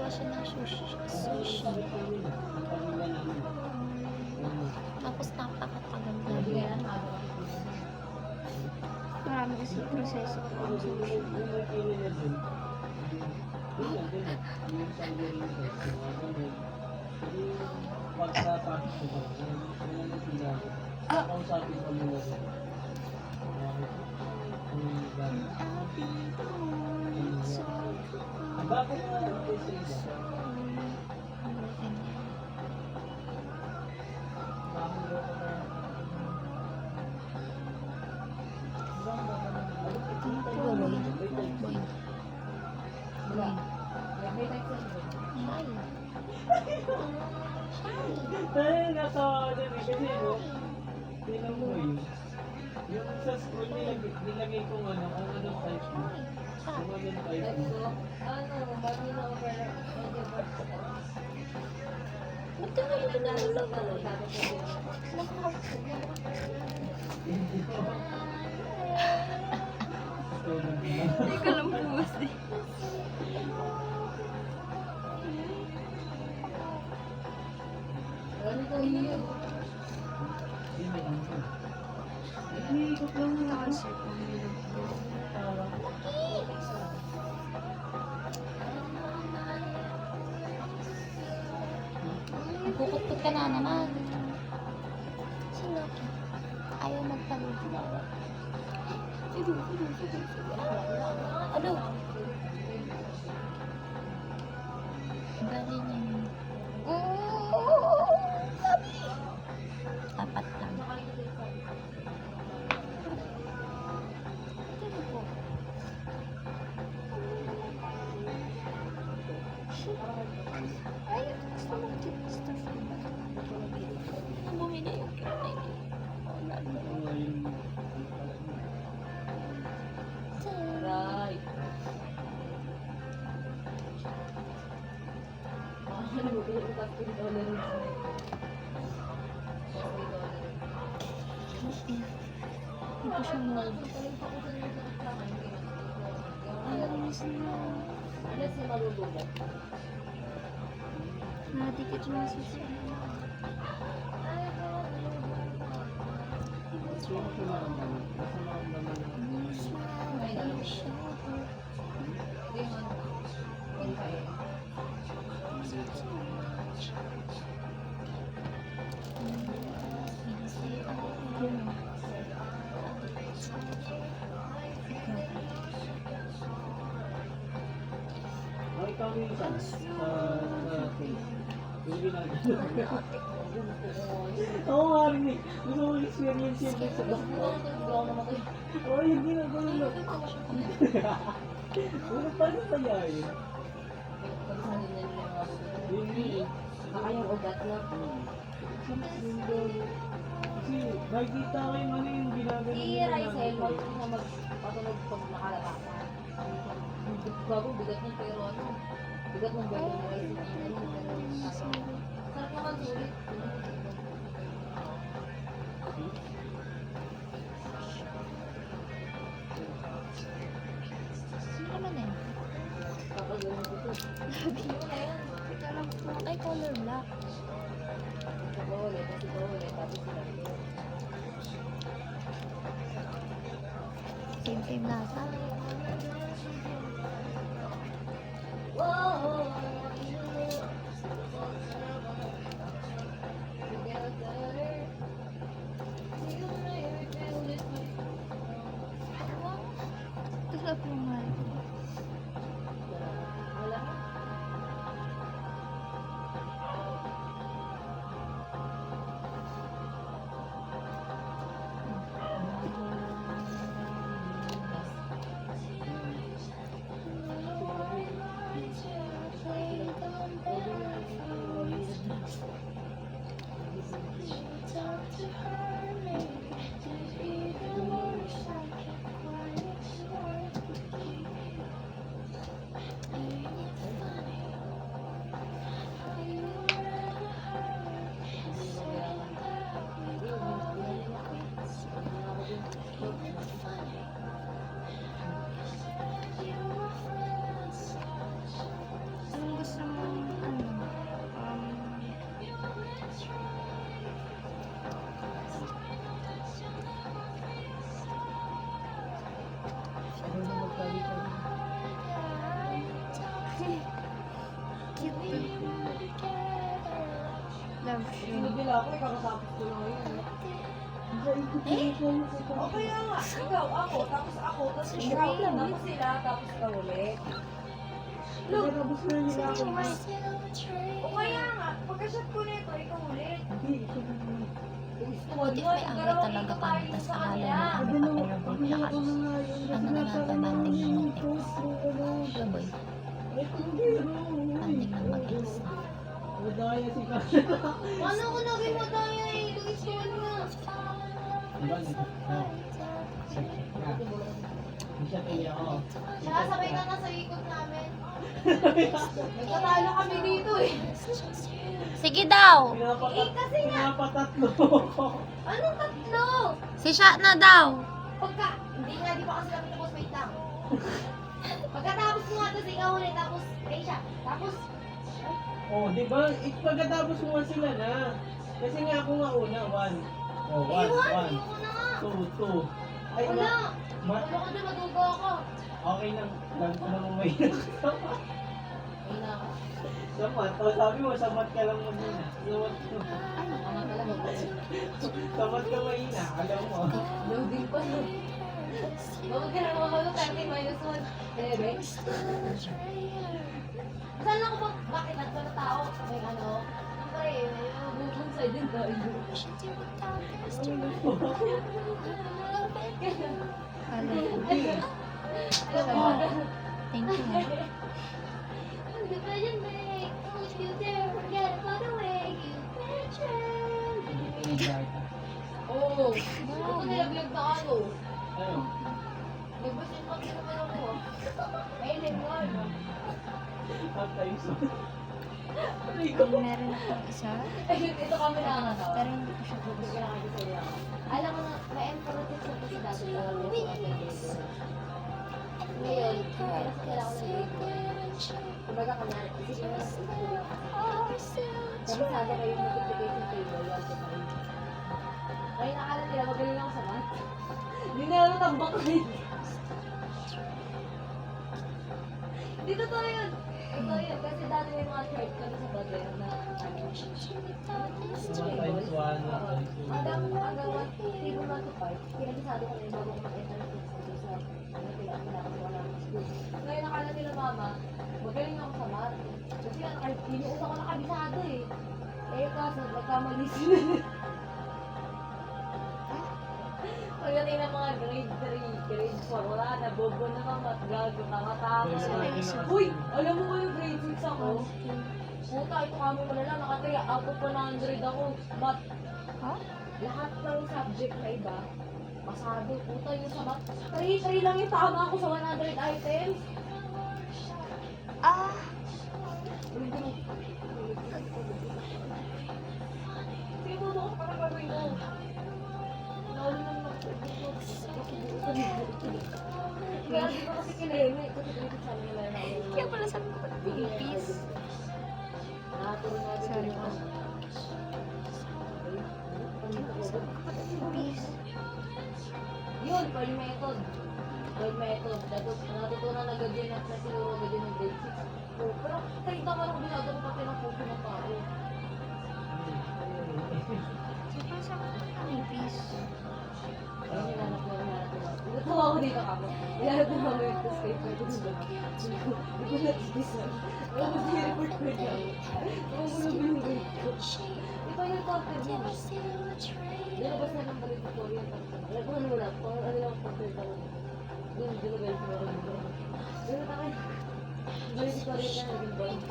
siya ng sushi. Tapos napakatagal na. Marami kasi proseso po ang sushi. Bakit nga ito sa iba? Ay, natawa din eh. Kasi no, tinan mo yun. Yung sa school nilagay kong ano, kung anong type mo. Kung anong type mo. Ba't ka naman pinalagay? Hindi ko lang buwas eh. Ikot lang mo. Kasi kung Bukot-kot ka na naman. Sino? Ayaw magpaluto. Ano? Galing yun. Dapat lang. Ito po. Ay, gusto mo gusto bumili yung cute na ito. Right. hindi ko siya mold. Ayos na. Nadikit yung susi. Ay, ikaw yung isa sa tape. Yung ginagawa. Oo nga rin eh. Gusto mo experience yun sa doktor. Oo, yung ginagawa mo. Ano paano kaya yun? Hindi. Baka yung ugat na. Kasi nakikita ko yung ano yung ginagawa I-Rysel, wag mo na magpatunog pag nakalata ka. Bago, bigat niya pero ano, bigat ng bago ng Rysel. Sarap naman sulit. Sino naman eh? Papagawin ko ito. Sabi mo na yan. Ito lang po. Ay, color black. Ito ulit, tapos sila. Same time lasa. Gusto ko mahal. Wala. Sunod nila ako, kakatapos ko lang yun. O kaya nga, ikaw, ako, tapos ikaw, tapos sila, tapos ikaw ulit. Tapos na nila ako. O kaya nga, pagka-shot ko nito, ikaw ulit. Hindi, ito na naman. What if may away talaga kami, tas akala nila kami pa-pairable na kami? Ano na nga ba banding ng mag-ex? Baboy, banding ng mag-ex. Madaya si Kasha. Ano ko naging madaya eh, gusto niya. Diba? Hindi siya kaya ako. Siya, sabay ka na sa ikot namin. Nagkatalo kami dito eh. Sige daw! Pinapatatlo. Anong tatlo? Si Sha na daw! Hindi nga, di pa kasi kami tapos, wait lang. Pagkatapos mo nga, tapos ikaw ulit, tapos siya. Tapos, Oh, di ba? Pagkatapos mo nga sila na. Kasi nga ako nga una, 1. Oh, 1, 1. ayoko na nga. 2, 2. Ay, Wala. ma- Wala ko na madugo ako. okay lang. Lang ko na umayin. Ayun na ako. Samat. O, sabi mo, samat ka lang mag-ina. Samat ka. Ano pala mag-ulit? Samat ka mahina. Alam mo. Loading pa no. Bakit ka na makakalo 30 minus 1? Saan ako ba? Bakit nagpa na tao? May ano? Siyempre, may bubong side din tayo. Alam mo, Thank you. Hindi pa yun, Meg. Don't you dare forget about the way you mentioned. Oo. Ano ko nilaglag na ano? Ano? Nagbasin pa din naman ako. Ayun, mo ano? Patay sa... Kung meron akong isa, Ayun, ito kami nakakatawa. pero hindi ko siya Hindi ko nakakita sa'yo. Alam mo na, may empathy sa kasi dati talaga yung mga ganito. Ngayon, kaya kailangan ko ng grade. Kumbaga ka na, isipin mo na kami sana kayo yung multiplication table, 1 to 5. Kaya nakala nila, magaling ako sa math. Hindi na ako tambak ko yun. Hindi totoo yun. Totoo yun. Kasi dati may mga chart kami sa bader na Times 1. hanggang 1 table 1 to 5, pinagisado ko na yung bago ko mag-enter sa pinakawala ng school. Ngayon nakala nila mama, magaling ako sa math. Kasi pinuuna ko na kabisado eh. Eh kaso, nagkamali sila. Pagdating ng mga grade 3, grade 4, wala na, bobo na ng math, gago, nakatapos. Uy, alam mo ko yung grade 6 ako? Puta, ito kami mo na lang, nakataya out of 100 ako. But, Ha? lahat ng subject na iba, pasado. Puta, yung sa math, 3 lang yung tama ako sa 100 items. Ah! Sige, tuto ko para gagawin mo. Lalo naman ako. Kaya di ko kasi kineme. Kasi dito sa amin na Kaya pala sabi ko, peace. nakaturo na dito. Sorry po. Peace. Yun, pearl method. Pearl method. Natutunan na agad yun at nasinuro agad yun ng grade 6. Pero kahit naman ako binado ko pati ng puso ng tao. Saka sabi ko, peace. Ayun yung hanap ko. Natuwa ako dito kamo. Ilalap na mga yung newspaper ko nung gano'n. Hindi ko na-dismiss. Pero hindi report ko niya. Ang gulo yung grade ko. Ito yung content mo. Nilabas na ng balik ko rin. Alam ko ano wala. Kung ano lang content ako. Yung dinabalik ko rin. Pero tayo. Balik ko rin na naging balik.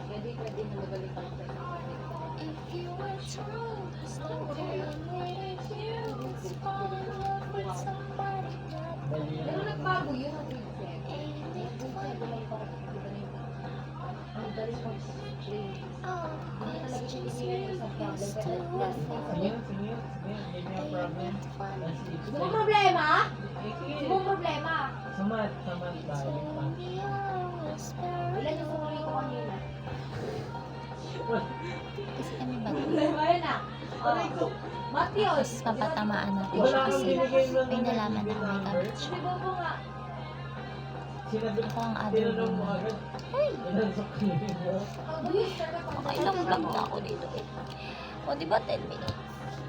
Pwede na nabalik ako sa inyo. Pero nagbago yun ang grade 7. Grade 7 lang pa ako. Ang daling mag-train. Hindi talaga siya sa problem. Sige, sige. Sige, hindi niya problem. Gusto mo problema? Gusto mo problema? Samat tayo. Ilan yung sumuli ko kanina? Kasi kami ba? Problema yun ah. Matios. Mas mapatamaan natin Wala siya kang kasi binigay lang may nalaman na may gamit siya. Di ba po nga? Sinabi Ako ang other tinanong mo woman. agad. Hey! Tinanong Nasok ka na yun. Ilang vlog na ako dito eh. O, di ba 10 minutes?